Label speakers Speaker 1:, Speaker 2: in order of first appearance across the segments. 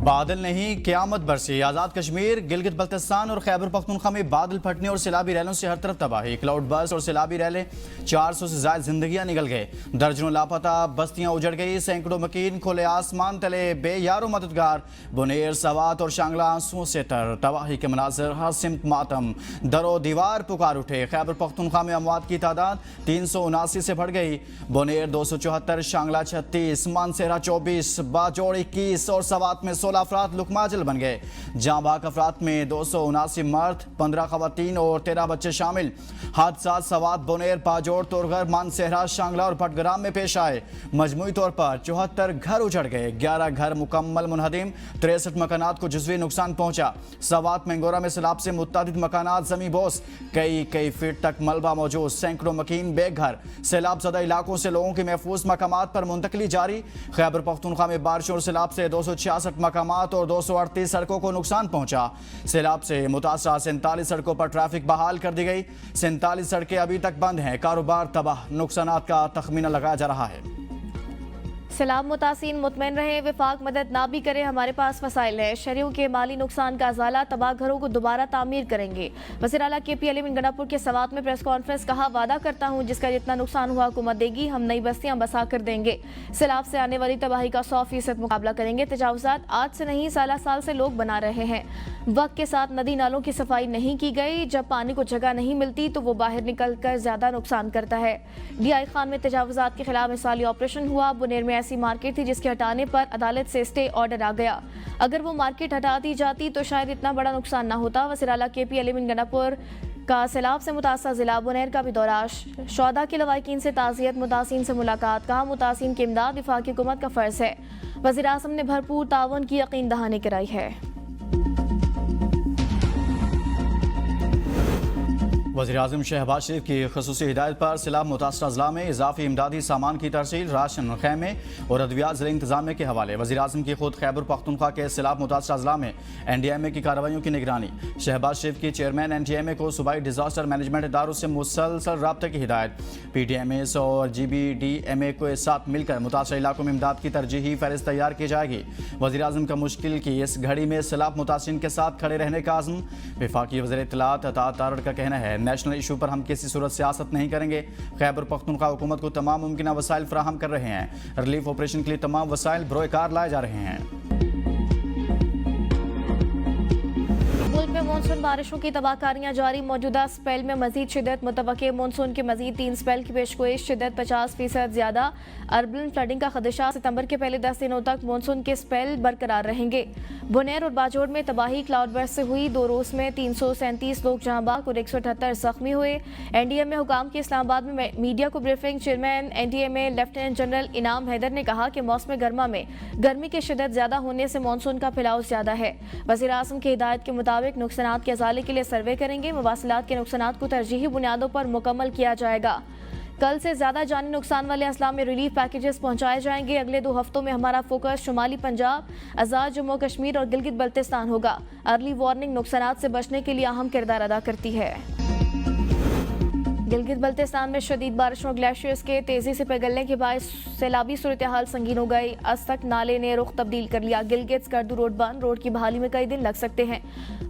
Speaker 1: बादल नहीं क़यामत बरसी। आज़ाद कश्मीर, गिलगित बल्तिस्तान और खैबर पख्तूनख्वा में बादल फटने और सैलाबी रैलों से हर तरफ तबाही। क्लाउड बर्स्ट और सैलाबी रैलें, 400 से ज़ायद जिंदगियां निकल गए, दर्जनों लापता, बस्तियां उजड़ गई, सैकड़ों मकीन खुले आसमान तले बेयारो मददगार। बुनेर, सवात और शांगला आंसुओं से तर, तबाही के मनाजर, हर सिमत मातम, दरो दीवार पुकार उठे। खैबर पख्तूनख्वा में अमवात की तादाद 379 से बढ़ गई। बुनेर 274, शांगला 36, मानसेरा 24, बाजोड़ 21 और सवात में 16 अफराद लुकमाजल बन गए। जाँ बाक अफराद में 279 मर्द, 15 खवातीन और 13 बच्चे शामिल। हादसा सवात, बुनेर, बाजोड़, तोरगर, मानसेहरा, शांगला और भटग्राम में पेश आए। मजमूई तौर पर 74 घर उजड़ गए, 11 घर मुकम्मल मुनहदिम, 63 मकानात को जुज़वी नुकसान पहुंचा। सवात मंगोरा में सैलाब से मुत्तादिद मकानात जमी बोस, कई फीट तक मलबा मौजूद, सैकड़ों मकीन बेघर। सैलाब ज़दा इलाकों से लोगों की महफूज मकामात पर मुंतकली जारी। खैबर पख्तूनख्वा में बारिशों और सैलाब से 266 मकामात और 238 सड़कों को नुकसान पहुंचा। सैलाब से मुतासरा 47 सड़कों पर ट्रैफिक बहाल कर दी गई। 47 सड़कें अभी तक बंद हैं, कारोबार तबाह। नुकसानात का तखमीना लगाया जा रहा है।
Speaker 2: सैलाब मुतासिन मुतमईन रहे, विफाक मदद ना भी करे, हमारे पास वसाइल है। शहरियों के माली नुकसान का अजाला, तबाह घरों को दोबारा तामीर करेंगे। वज़ीर आला KP अली गंडापुर के सवात में प्रेस कॉन्फ्रेंस, कहा वादा करता हूँ जिसका जितना नुकसान हुआ हुकूमत देगी, हम नई बस्तियाँ बसा कर देंगे। सैलाब से आने वाली तबाही का 100% मुकाबला करेंगे। तजावुज़ात आज से नहीं, साल से लोग बना रहे हैं। वक्त के साथ नदी नालों की सफाई नहीं की गई, जब पानी को जगह नहीं मिलती तो वो बाहर निकल कर ज्यादा नुकसान करता है। DI खान में तजावुज़ात के खिलाफ मिसाली ऑपरेशन हुआ। बुनेर में ऐसी मार्केट थी जिसके हटाने पर अदालत से स्टे ऑर्डर आ गया। अगर वो मार्केट हटा दी जाती तो शायद इतना बड़ा नुकसान ना होता। वज़ीर आला KP अली गंडापुर का सैलाब से मुतासर जिला बुनेर का भी दौरा, शौदा के लवाकिन से ताज़ियत, मुतासिन से मुलाकात। कहा मुतासिन की इमदाद वफाकी हुकूमत का फ़र्ज़ है। वज़ीर आज़म ने भरपूर तावन की यकीन दहानी कराई है।
Speaker 1: वज़ीर आज़म शहबाज शरीफ की ख़ुसूसी हिदायत पर सैलाब मुतासरा अज़ला में इजाफी इमदादी सामान की तरसील, राशन, खैमे और अद्वियात ज़िला इंतज़ामिया के हवाले। वज़ीर आज़म की खुद खैबर पख्तूनख्वा के सैलाब मुतासरा अज़ला में NDMA की कार्रवाइयों की निगरानी। शहबाज शरीफ की चेयरमैन NDMA को सूबाई डिज़ास्टर मैनेजमेंट इदारों से मुसलसल रब्ते की हिदायत। PDMS और GBDMA को साथ मिलकर मुतासरा इलाकों में इमदाद की तरजीही फहरिस्त तैयार की जाएगी। वज़ीर आज़म का मुश्किल की इस घड़ी में सैलाब मुतासिन के साथ खड़े रहने का आज़म। वफाकी वज़ीर इत्तलात अतात तारड़ का कहना है, नेशनल इशू पर हम किसी सूरत सियासत नहीं करेंगे। खैबर पख्तूनख्वा हुकूमत को तमाम मुमकिन वसाइल फराहम कर रहे हैं। रिलीफ ऑपरेशन के लिए तमाम वसाइल बरोकार लाए जा रहे हैं।
Speaker 2: मुल्क में मानसून बारिशों की तबाहकारियां जारी। मौजूदा स्पेल में मजीद शिद्दत मुतवक्के। मानसून के मजीद 3 स्पेल की पेशगोई, शिद्दत 50% ज्यादा। अर्बन फ्लडिंग का खदशा। सितंबर के पहले 10 दिनों तक मानसून के स्पेल बरकरार रहेंगे। बुनेर और बाजोड़ में तबाही, क्लाउड बर्स्ट से हुई 2 रोज में 337 लोग जहां बाग और 178 जख्मी हुए। NDMA हुकाम की इस्लामाबाद में मीडिया को briefing. Chairman NDMA lieutenant general इनाम हैदर ने कहा कि मौसम गर्मा में गर्मी की शिद्दत ज्यादा होने से मानसून का फैलाव ज्यादा है। वज़ीर आज़म की हिदायत के मुताबिक नुकसानात के अजाले के लिए सर्वे करेंगे। मवासिलात के नुकसानात को तरजीही बुनियादों पर मुकम्मल किया जाएगा। कल से ज्यादा जानी नुकसान वाले अजला में रिलीफ पैकेजेस पहुंचाए जाएंगे। अगले 2 हफ्तों में हमारा फोकस शुमाली पंजाब, आज़ाद जम्मू कश्मीर और गिलगित बल्तिस्तान होगा। अर्ली वार्निंग नुकसानात से बचने के लिए अहम किरदार अदा करती है। गिलगित बल्तिस्तान में शदीद बारिशों और ग्लेशियर्स के तेजी से पिघलने के बाद सैलाबी सूरत हाल संगीन हो गई। अस्तक नाले ने रुख तब्दील कर लिया। गिलगित स्कर्दू रोड बंद, रोड की बहाली में कई दिन लग सकते हैं।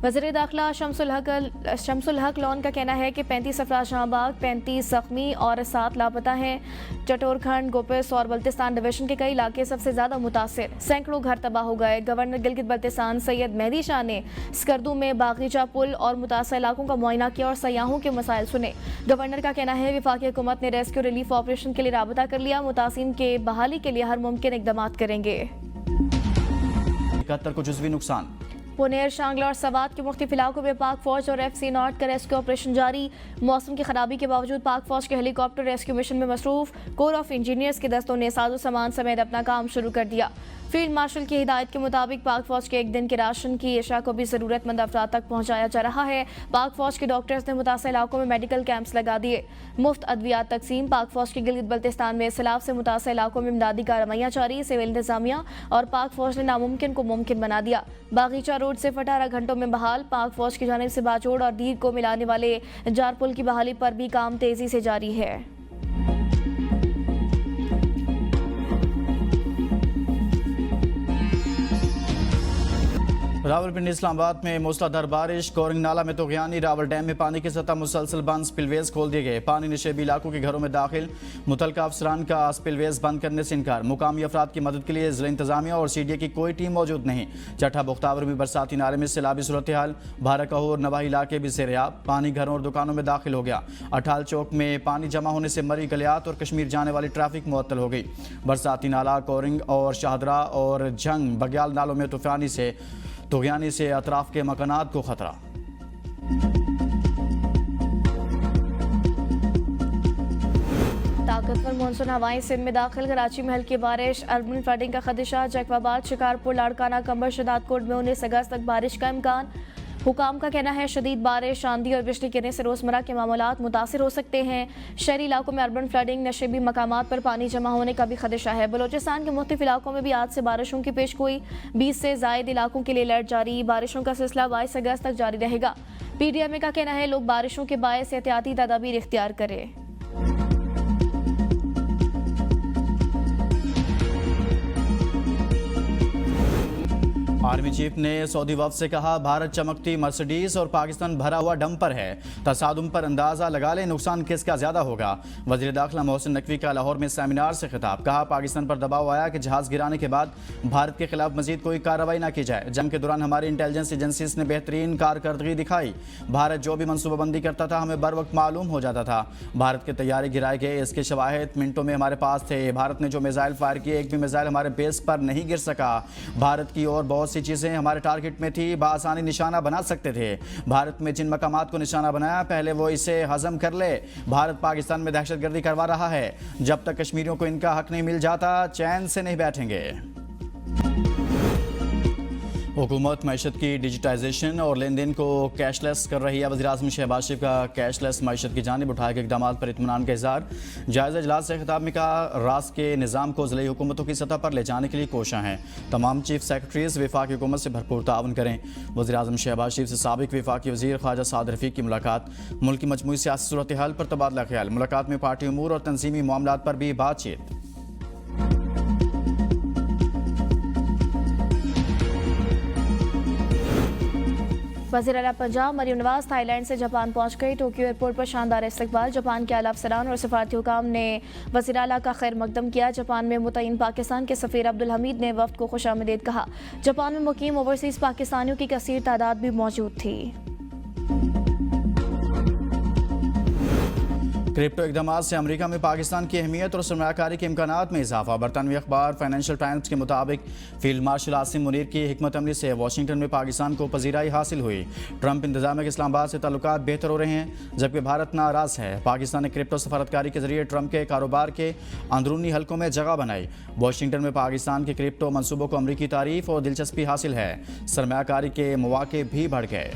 Speaker 2: वज़ीर दाखिला शमसुल हक लॉन का कहना है कि 35 अफराद जहांबाग, 35 जख्मी और 7 लापता हैं। चटोरखंड, गोपिस और बल्तिस्तान डिवीजन के कई इलाके सबसे ज्यादा मुतासिर, सैकड़ों घर तबाह हो गए। गवर्नर गिलगित बल्तिस्तान सैयद मेहदी शाह ने स्कर्दू में बागीचा पुल और मुतासर इलाकों का मुआयना किया और सयाहों के मसाइल सुने। गवर्नर का कहना है वफाकी हुकूमत ने रेस्क्यू रिलीफ ऑपरेशन के लिए राबता कर लिया। मुतासिन के बहाली के लिए हर मुमकिन इकदाम करेंगे।
Speaker 1: 71 को जुज़वी नुकसान।
Speaker 2: पुनेर, शांगला और सवात के मुख्तलिफ इलाकों में पाक फौज और FC नॉर्थ का रेस्क्यू ऑपरेशन जारी। मौसम की खराबी के बावजूद पाक फौज के हेलीकॉप्टर रेस्क्यू मिशन में मसरूफ। कोर ऑफ इंजीनियर्स के दस्तों ने साजो सामान समेत अपना काम शुरू कर दिया। फील्ड मार्शल की हिदायत के मुताबिक पाक फौज के 1 दिन के राशन की एशा को भी जरूरतमंद अफराद तक पहुंचाया जा रहा है। पाक फौज के डॉक्टर्स ने मुतासर इलाकों में मेडिकल कैंप्स लगा दिए। मुफ्त अद्वियात तकसीम। पाक फौज के गिलगित बल्तिस्तान में सैलाब से मुतासर इलाकों में इमदादी कार्रवाइयां जारी। सिविल इंतजामिया और पाक फौज ने नामुमकिन को मुमकिन बना दिया। बागीचा रोड सिर्फ 18 घंटों में बहाल। पाक फौज की जानिब से बाजोड़ और दीर को मिलाने वाले जार पुल की बहाली पर भी काम तेजी से जारी है।
Speaker 1: रावलपिंडी इस्लामाबाद में मूसलाधार बारिश, कोरिंग नाला में तोगयानी, रावल डैम में पानी की सतह मुसलसल बंद, स्पिलवेज खोल दिए गए। पानी निशेबी इलाकों के घरों में दाखिल, मुतलका अफसरान का स्पिलवेज बंद करने से इनकार। मुकामी अफराद की मदद के लिए जिला इंतजामिया और CDA की कोई टीम मौजूद नहीं। चट्ठा बुख्तावर में बरसाती नाले में सैलाबी सूरत हाल, भारकहूर नवाही इलाके भी सेरियाब, पानी घरों और दुकानों में दाखिल हो गया। अठाल चौक में पानी जमा होने से मरी गलियात और कश्मीर जाने वाली ट्रैफिक मुअत्तल हो गई। बरसाती नाला, कोरिंग और शाहदरा और जंग बग्याल नालों में तूफानी से अतराफ के मकानात को खतरा।
Speaker 2: ताकतवर मानसून हवाएं सिंध में दाखिल, कराची में हल्की बारिश, अर्बन फ्लडिंग का खदशा। जैकबाबाद, शिकारपुर, लाड़काना, कंबर, शदादकोट में 19 अगस्त तक बारिश का इम्कान। हुकाम का कहना है शदीद बारिश, आंधी और बिजली गिरने से रोजमर्रा के मामूलात मुतासिर हो सकते हैं। शहरी इलाकों में अर्बन फ्लडिंग, नशेबी मकामात पर पानी जमा होने का भी खदशा है। बलोचिस्तान के मुख्तलिफ इलाकों में भी आज से बारिशों की पेशगोई, 20 से जायद इलाकों के लिए अलर्ट जारी। बारिशों का सिलसिला 22 अगस्त तक जारी रहेगा। PDMA का कहना है लोग बारिशों के बायस एहतियाती तदाबीर इख्तियार करें।
Speaker 1: आर्मी चीफ ने सऊदी वफ्द से कहा, भारत चमकती मर्सिडीज और पाकिस्तान भरा हुआ डंपर है। तसादुम पर अंदाजा लगा ले नुकसान किसका ज्यादा होगा। वज़ीर दाखिला मोहसिन नकवी का लाहौर में सेमिनार से खिताब। कहा, पाकिस्तान पर दबाव आया कि जहाज गिराने के बाद भारत के खिलाफ मजीद कोई कार्रवाई न की जाए। जंग के दौरान हमारी इंटेलिजेंस एजेंसीज ने बेहतरीन कारकर्दगी दिखाई। भारत जो भी मनसूबाबंदी करता था हमें बर वक्त मालूम हो जाता था। भारत के तैयारे गिराए गए, इसके शवाहिद मिनटों में हमारे पास थे। भारत ने जो मिसाइल फायर किए, एक भी मिसाइल हमारे बेस पर नहीं गिर सका। भारत की और बहुत सी चीज़ें हमारे टारगेट में थी, बआसानी निशाना बना सकते थे। भारत में जिन मकामात को निशाना बनाया, पहले वो इसे हजम कर ले। भारत पाकिस्तान में दहशतगर्दी करवा रहा है। जब तक कश्मीरियों को इनका हक नहीं मिल जाता, चैन से नहीं बैठेंगे। हुकूमत मईशत की डिजिटाइजेशन और लेन देन को कैशलेस कर रही है। वज़ीर-ए-आज़म शहबाज शरीफ का कैशलेस मईशत की जानिब उठाए गए इक़दामात पर इत्मीनान का इज़हार। जायज़ा इजलास से खिताब में कहा, रास के निज़ाम को ज़िले हुकूमतों की सतह पर ले जाने के लिए कोशिश हैं। तमाम चीफ सेक्रेटरीज वफाकी हुकूमत से भरपूर ताउन करें। वज़ीर-ए-आज़म शहबाज शरीफ से साबिक वफाकी वज़ीर ख्वाजा साद रफ़ीक की मुलाकात। मुल्क की मजमूई सियासी सूरत हाल पर तबादला ख्याल। मुलाकात में पार्टी उमूर और तंजीमी मामलात पर भी बातचीत।
Speaker 2: वज़ीर आला पंजाब मरियम नवाज थाईलैंड से जापान पहुंच गई। टोक्यो एयरपोर्ट पर शानदार इस्तकबाल। जापान के आला अफसरान और सफारती हुकाम ने वज़ीर आला का खैर मकदम किया। जापान में मुतय्यन पाकिस्तान के सफ़ीर अब्दुल हमीद ने वफ़द को खुशामदीद कहा। जापान में मुकीम ओवरसीज़ पाकिस्तानियों की कसीर तादाद भी मौजूद थी।
Speaker 1: क्रिप्टो इक़दामात से अमेरिका में पाकिस्तान की अहमियत और सरमायाकारी के इम्कानात में इजाफा। बरतानवी अखबार फाइनेंशियल टाइम्स के मुताबिक फील्ड मार्शल आसिम मुनीर की हिकमत अमली से वाशिंगटन में पाकिस्तान को पजीराई हासिल हुई। ट्रंप इंतजामिया के इस्लामाबाद से ताल्लुकात बेहतर हो रहे हैं, जबकि भारत नाराज़ है। पाकिस्तान ने क्रिप्टो सफारतकारी के जरिए ट्रंप के कारोबार के अंदरूनी हलकों में जगह बनाई। वाशिंगटन में पाकिस्तान के क्रिप्टो मनसूबों को अमरीकी तारीफ और दिलचस्पी हासिल है। सरमायाकारी के मौके भी बढ़ गए।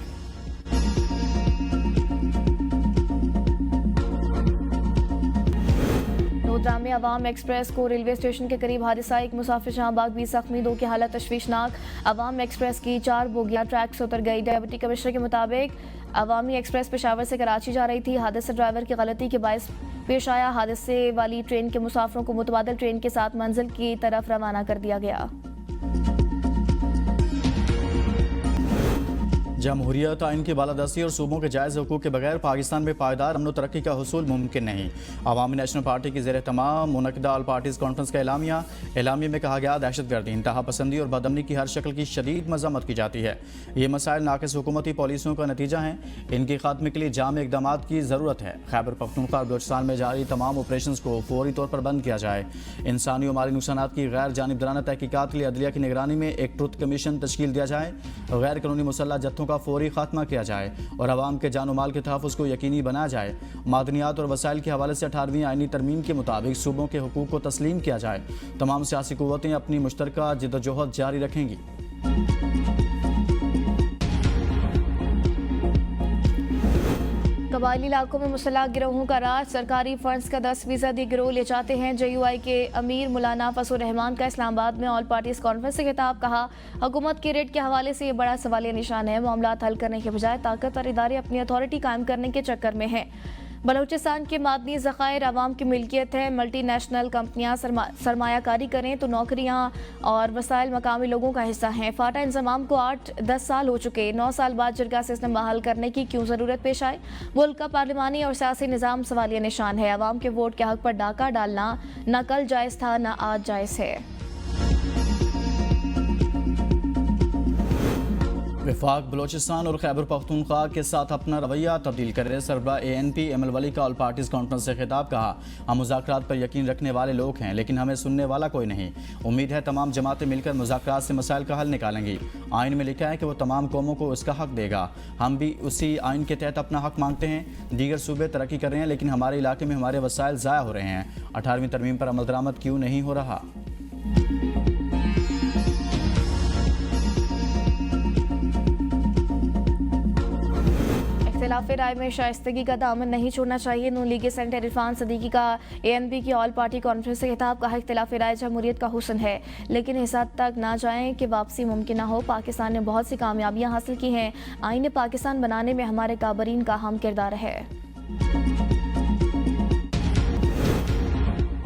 Speaker 2: में अवाम एक्सप्रेस को रेलवे स्टेशन के करीब हादसा। एक मुसाफिर जहांबाग 20 जख्मी, 2 की हालत तशवीशनाक। अवाम एक्सप्रेस की 4 बोगियां ट्रैक से उतर गई। डिप्टी कमिश्नर के मुताबिक अवामी एक्सप्रेस पेशावर से कराची जा रही थी। हादसा ड्राइवर की गलती के बायस पेश आया। हादसे वाली ट्रेन के मुसाफिरों को मुतबादिल ट्रेन के साथ मंजिल की तरफ रवाना कर दिया गया।
Speaker 1: जमहूरियत आइन की बालादस्ती और सूबों के जायज़ हुकूक के बगैर पाकिस्तान में पायदार अमन तरक्की का हुसूल मुमकिन नहीं। अवामी नेशनल पार्टी की ज़ेर तमाम मुनक़दा ऑल पार्टीज़ कॉन्फ्रेंस का एलामिया में कहा गया, दहशतगर्दी, इंतहा पसंदी और बदअमनी की हर शक्ल की शदीद मज़म्मत की जाती है। ये मसाइल नाक़िस हुकूमती पॉलिसियों का नतीजा हैं। इनके खात्मे के लिए जाम इक़दामात की ज़रूरत है। खैबर पख्तूनख्वा और बलूचिस्तान में जारी तमाम ऑपरेशन को फौरी तौर पर बंद किया जाए। इंसानी और माली नुकसानात की गैर जानिबदाराना तहकीकात के लिए अदलिया की निगरानी में एक ट्रुथ कमीशन तश्कील दिया जाए। गैर कानूनी मुसल्लह जत्थों का फौरी खात्मा किया जाए और अवाम के जान माल के तहफ़्फ़ुज़ को यकीनी बनाया जाए। मादनियात और वसाइल के हवाले से 18वीं आइनी तरमीम के मुताबिक सूबों के हुकूक को तस्लीम किया जाए। तमाम सियासी क़ुव्वतें अपनी मुश्तरका जिद्दोजहद जारी रखेंगी।
Speaker 2: कबायली इलाकों में मुसल्लह गिरोहों का राज। सरकारी फंड्स का 10% गिरोह ले जाते हैं। JUI के अमीर मौलाना फजल रहमान का इस्लामाबाद में ऑल पार्टीज कॉन्फ्रेंस से खिताब। कहा, हुकूमत के रेट के हवाले से ये बड़ा सवालिया निशान है। मामलात हल करने के बजाय ताकतवर इदारे अपनी अथॉरिटी कायम करने के चक्कर में हैं। बलूचिस्तान के मादनी ज़खायर आवाम की मिल्कियत है। मल्टीनेशनल कंपनियां सरमायाकारी करें तो नौकरियां और वसाइल मकामी लोगों का हिस्सा हैं। फाटा इंजमाम को 8-10 साल हो चुके, 9 साल बाद जरगा सिस्टम बहाल करने की क्यों ज़रूरत पेश आई? मुल्क का पार्लिमानी और सियासी निज़ाम सवालिया निशान है। आवाम के वोट के हक पर डाका डालना न कल जायज़ था न आज जायज़ है।
Speaker 1: वफाक बलोचिस्तान और खैबर पख्तूनख्वा के साथ अपना रवैया तब्दील कर रहे सरबराह ANP एमल वली का ऑल पार्टीज कॉन्फ्रेंस से खिताब। कहा, हम मुज़ाकरात पर यकीन रखने वाले लोग हैं, लेकिन हमें सुनने वाला कोई नहीं। उम्मीद है तमाम जमातें मिलकर मुज़ाकरात से मसाइल का हल निकालेंगी। आइन में लिखा है कि वो तमाम कौमों को उसका हक देगा। हम भी उसी आइन के तहत अपना हक मांगते हैं। दीगर सूबे तरक्की कर रहे हैं, लेकिन हमारे इलाके में हमारे वसाइल ज़ाया हो रहे हैं। 18वीं तरमीम पर अमल दरामद क्यों नहीं हो रहा?
Speaker 2: इख्तिलाफ राय में शाइस्तगी का दामन नहीं छोड़ना चाहिए। नून लीग सेनेटर इरफान सदीकी का ANP की ऑल पार्टी कॉन्फ्रेंस से खिताब। कहा, इख्तिलाफ राय जमहूरियत का हुस्न है, लेकिन इस हद तक ना जाएं कि वापसी मुमकिन ना हो। पाकिस्तान ने बहुत सी कामयाबियां हासिल की हैं। आईने पाकिस्तान बनाने में हमारे काबरीन का अहम किरदार है।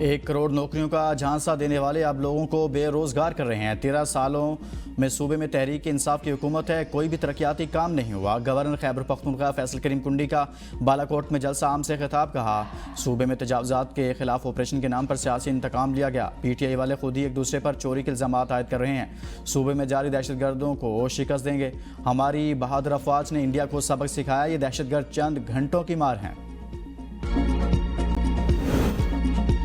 Speaker 1: 1 करोड़ नौकरियों का झांसा देने वाले अब लोगों को बेरोजगार कर रहे हैं। 13 सालों में सूबे में तहरीक इंसाफ की हुकूमत है, कोई भी तरक्याती काम नहीं हुआ। गवर्नर खैबर पख्तूनख्वा फैसल करीम कुंडी का बालाकोट में जलसा आम से खिताब। कहा, सूबे में तजावुजात के खिलाफ ऑपरेशन के नाम पर सियासी इंतकाम लिया गया। PTI वाले खुद ही एक दूसरे पर चोरी के इल्ज़ाम आयद कर रहे हैं। सूबे में जारी दहशतगर्दों को शिकस्त देंगे। हमारी बहादुर अफवाज ने इंडिया को सबक सिखाया, ये दहशतगर्द चंद घंटों की मार हैं।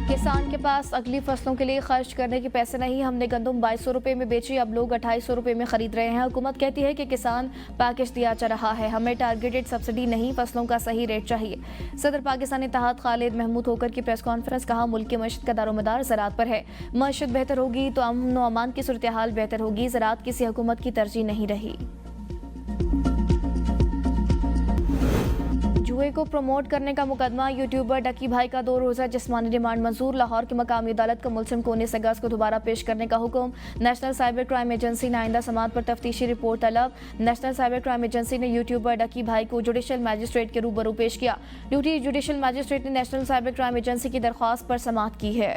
Speaker 2: किसान के पास अगली फसलों के लिए खर्च करने के पैसे नहीं। हमने गंदम 2200 रुपये में बेची, अब लोग 2800 रुपये में खरीद रहे हैं। हुकूमत कहती है कि किसान पैकेज दिया जा रहा है। हमें टारगेटेड सब्सिडी नहीं, फसलों का सही रेट चाहिए। सदर पाकिस्तान इत्तेहाद खालिद महमूद होकर की प्रेस कॉन्फ्रेंस। कहा, मुल्क की मईशत का दारोमदार ज़राअत पर है। मईशत बेहतर होगी तो अमन व अमान की सूरत हाल बेहतर होगी। ज़राअत किसी हुकूमत की तरजीह नहीं रही। जुए को प्रमोट करने का मुकदमा। यूट्यूबर डकी भाई का 2 रोज़ा जिस्मानी रिमांड मंजूर। लाहौर की मकामी अदालत का मुलजिम को 19 अगस्त को दोबारा पेश करने का हुक्म। नेशनल साइबर क्राइम एजेंसी ने आइंदा समात पर तफ्तीशी रिपोर्ट तलब। नेशनल साइबर क्राइम एजेंसी ने यूट्यूबर डकी भाई को जुडिशल मैजिस्ट्रेट के रूबरू पेश किया। ड्यूटी जुडिशल मैजिस्ट्रेट ने नेशनल साइबर क्राइम एजेंसी की दरख्वास्त पर समात की है।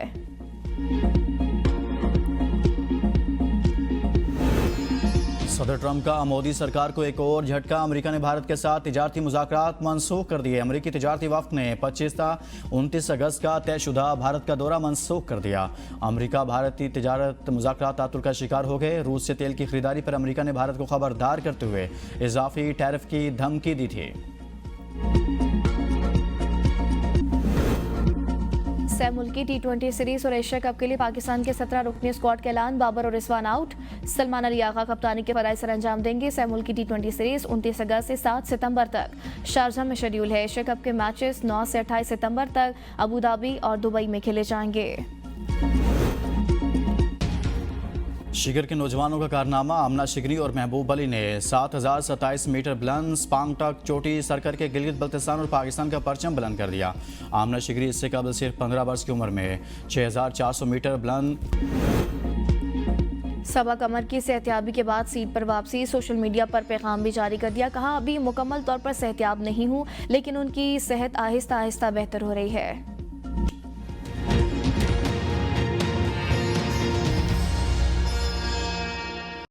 Speaker 1: सदर ट्रंप का मोदी सरकार को एक और झटका। अमेरिका ने भारत के साथ तिजारती मुज़ाकरात मनसूख कर दिए। अमेरिकी तिजारती वफ़द ने 25-29 अगस्त का तयशुदा भारत का दौरा मनसूख कर दिया। अमेरिका भारतीय तिजारत मुज़ाकरात तातुल का शिकार हो गए। रूस से तेल की खरीदारी पर अमेरिका ने भारत को खबरदार करते हुए इजाफी टैरिफ की धमकी दी थी।
Speaker 2: सह मुल्की T20 सीरीज और एशिया कप के लिए पाकिस्तान के 17 रुकनी स्क्वाड का ऐलान। बाबर और रिजवान आउट। सलमान अली आगा कप्तानी के फराइज सर अंजाम देंगे। सह मुल्की T20 सीरीज 29 अगस्त से 7 सितंबर तक शारजाह में शेड्यूल है। एशिया कप के मैचेस 9 से 28 सितंबर तक अबू धाबी और दुबई में खेले जाएंगे।
Speaker 1: शिगर के नौजवानों का कारनामा। आमना शिगरी और महबूब अली ने 7027 मीटर बुलंद स्पांग तक चोटी सर करके गिलगित बल्तिस्तान और पाकिस्तान का परचम बुलंद कर दिया। आमना शिगरी इससे कबल सिर्फ 15 वर्ष की उम्र में 6400 मीटर बुलंद
Speaker 2: सबा कमर की सेहतियाबी के बाद सीट पर वापसी। सोशल मीडिया पर पैगाम भी जारी कर दिया। कहा, अभी मुकम्मल तौर पर सेहतियाब नहीं हूँ, लेकिन उनकी सेहत आहिस्ता आहिस्ता बेहतर हो रही है।